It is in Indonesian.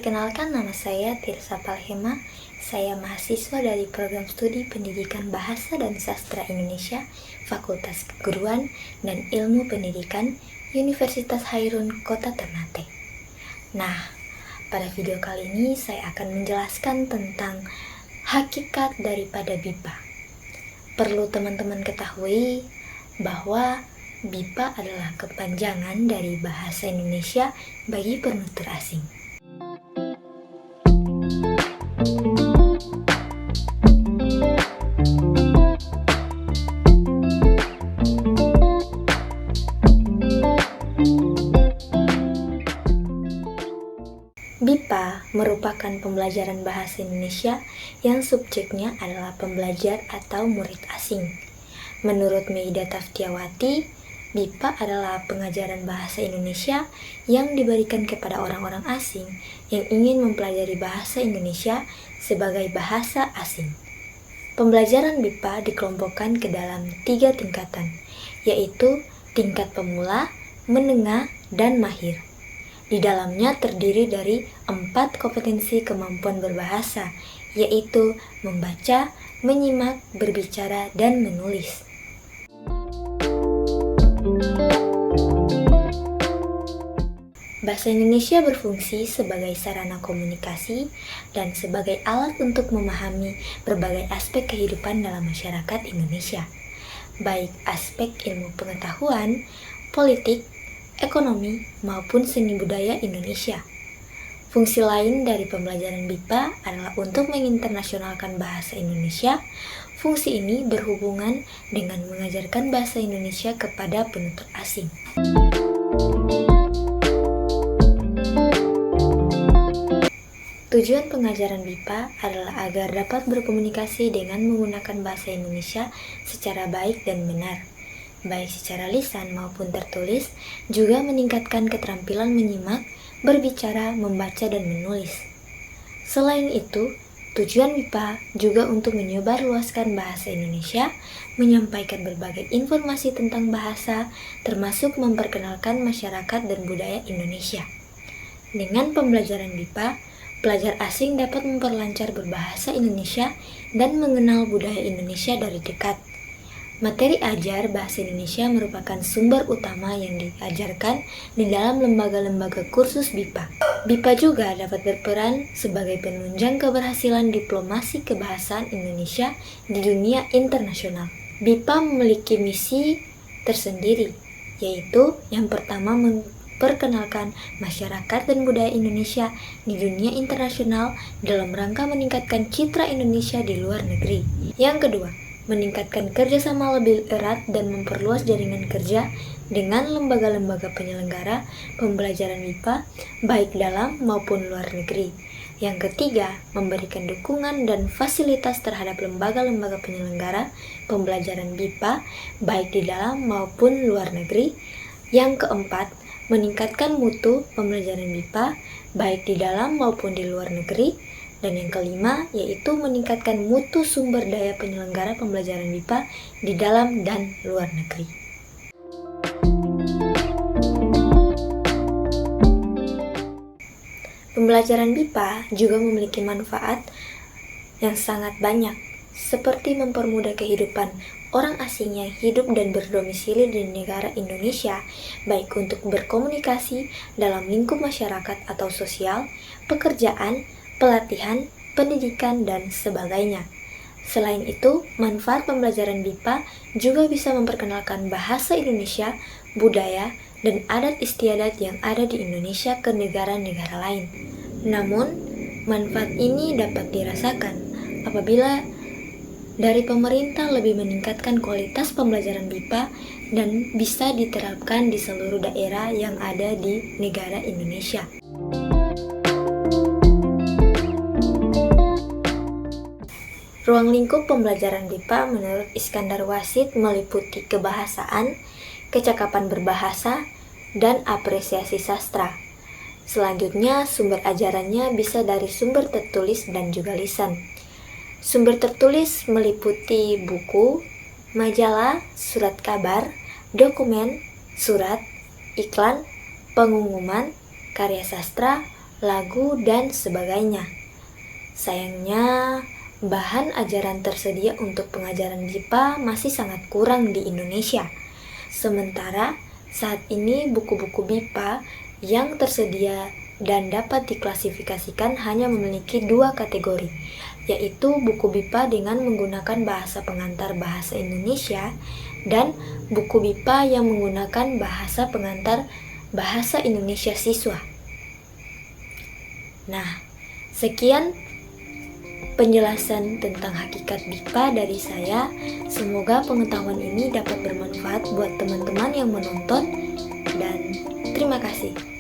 Perkenalkan, nama saya Tirsa Palhema. Saya mahasiswa dari Program Studi Pendidikan Bahasa dan Sastra Indonesia, Fakultas Keguruan dan Ilmu Pendidikan, Universitas Hairun, Kota Ternate. Nah, pada video kali ini saya akan menjelaskan tentang hakikat daripada BIPA. Perlu teman-teman ketahui bahwa BIPA adalah kepanjangan dari Bahasa Indonesia bagi penutur asing. BIPA merupakan pembelajaran bahasa Indonesia yang subjeknya adalah pembelajar atau murid asing. Menurut Meida Taftiawati, BIPA adalah pengajaran bahasa Indonesia yang diberikan kepada orang-orang asing yang ingin mempelajari bahasa Indonesia sebagai bahasa asing. Pembelajaran BIPA dikelompokkan ke dalam 3 tingkatan, yaitu tingkat pemula, menengah, dan mahir. Di dalamnya terdiri dari 4 kompetensi kemampuan berbahasa, yaitu membaca, menyimak, berbicara, dan menulis. Bahasa Indonesia berfungsi sebagai sarana komunikasi dan sebagai alat untuk memahami berbagai aspek kehidupan dalam masyarakat Indonesia, baik aspek ilmu pengetahuan, politik, ekonomi, maupun seni budaya Indonesia. Fungsi lain dari pembelajaran BIPA adalah untuk menginternasionalkan bahasa Indonesia. Fungsi ini berhubungan dengan mengajarkan bahasa Indonesia kepada penutur asing. Tujuan pengajaran BIPA adalah agar dapat berkomunikasi dengan menggunakan bahasa Indonesia secara baik dan benar, baik secara lisan maupun tertulis, juga meningkatkan keterampilan menyimak, berbicara, membaca, dan menulis. Selain itu, tujuan BIPA juga untuk menyebarluaskan bahasa Indonesia, menyampaikan berbagai informasi tentang bahasa, termasuk memperkenalkan masyarakat dan budaya Indonesia. Dengan pembelajaran BIPA, pelajar asing dapat memperlancar berbahasa Indonesia dan mengenal budaya Indonesia dari dekat. Materi ajar bahasa Indonesia merupakan sumber utama yang diajarkan di dalam lembaga-lembaga kursus BIPA. BIPA juga dapat berperan sebagai penunjang keberhasilan diplomasi kebahasaan Indonesia di dunia internasional. BIPA memiliki misi tersendiri, yaitu yang pertama memperkenalkan masyarakat dan budaya Indonesia di dunia internasional dalam rangka meningkatkan citra Indonesia di luar negeri. Yang kedua, meningkatkan kerjasama lebih erat dan memperluas jaringan kerja dengan lembaga-lembaga penyelenggara pembelajaran BIPA baik dalam maupun luar negeri. Yang ketiga, memberikan dukungan dan fasilitas terhadap lembaga-lembaga penyelenggara pembelajaran BIPA baik di dalam maupun luar negeri. Yang keempat, meningkatkan mutu pembelajaran BIPA baik di dalam maupun di luar negeri. Dan yang kelima, yaitu meningkatkan mutu sumber daya penyelenggara pembelajaran BIPA di dalam dan luar negeri. Pembelajaran BIPA juga memiliki manfaat yang sangat banyak, seperti mempermudah kehidupan orang asing yang hidup dan berdomisili di negara Indonesia, baik untuk berkomunikasi dalam lingkup masyarakat atau sosial, pekerjaan, pelatihan, pendidikan, dan sebagainya. Selain itu, manfaat pembelajaran BIPA juga bisa memperkenalkan bahasa Indonesia, budaya, dan adat istiadat yang ada di Indonesia ke negara-negara lain. Namun, manfaat ini dapat dirasakan apabila dari pemerintah lebih meningkatkan kualitas pembelajaran BIPA dan bisa diterapkan di seluruh daerah yang ada di negara Indonesia. Ruang lingkup pembelajaran BIPA menurut Iskandar Wasid meliputi kebahasaan, kecakapan berbahasa, dan apresiasi sastra. Selanjutnya, sumber ajarannya bisa dari sumber tertulis dan juga lisan. Sumber tertulis meliputi buku, majalah, surat kabar, dokumen, surat, iklan, pengumuman, karya sastra, lagu, dan sebagainya. Sayangnya, bahan ajaran tersedia untuk pengajaran BIPA masih sangat kurang di Indonesia. Sementara saat ini buku-buku BIPA yang tersedia dan dapat diklasifikasikan hanya memiliki 2 kategori, yaitu buku BIPA dengan menggunakan bahasa pengantar bahasa Indonesia dan buku BIPA yang menggunakan bahasa pengantar bahasa Indonesia siswa. Nah, sekian penjelasan tentang hakikat BIPA dari saya. Semoga pengetahuan ini dapat bermanfaat buat teman-teman yang menonton, dan terima kasih.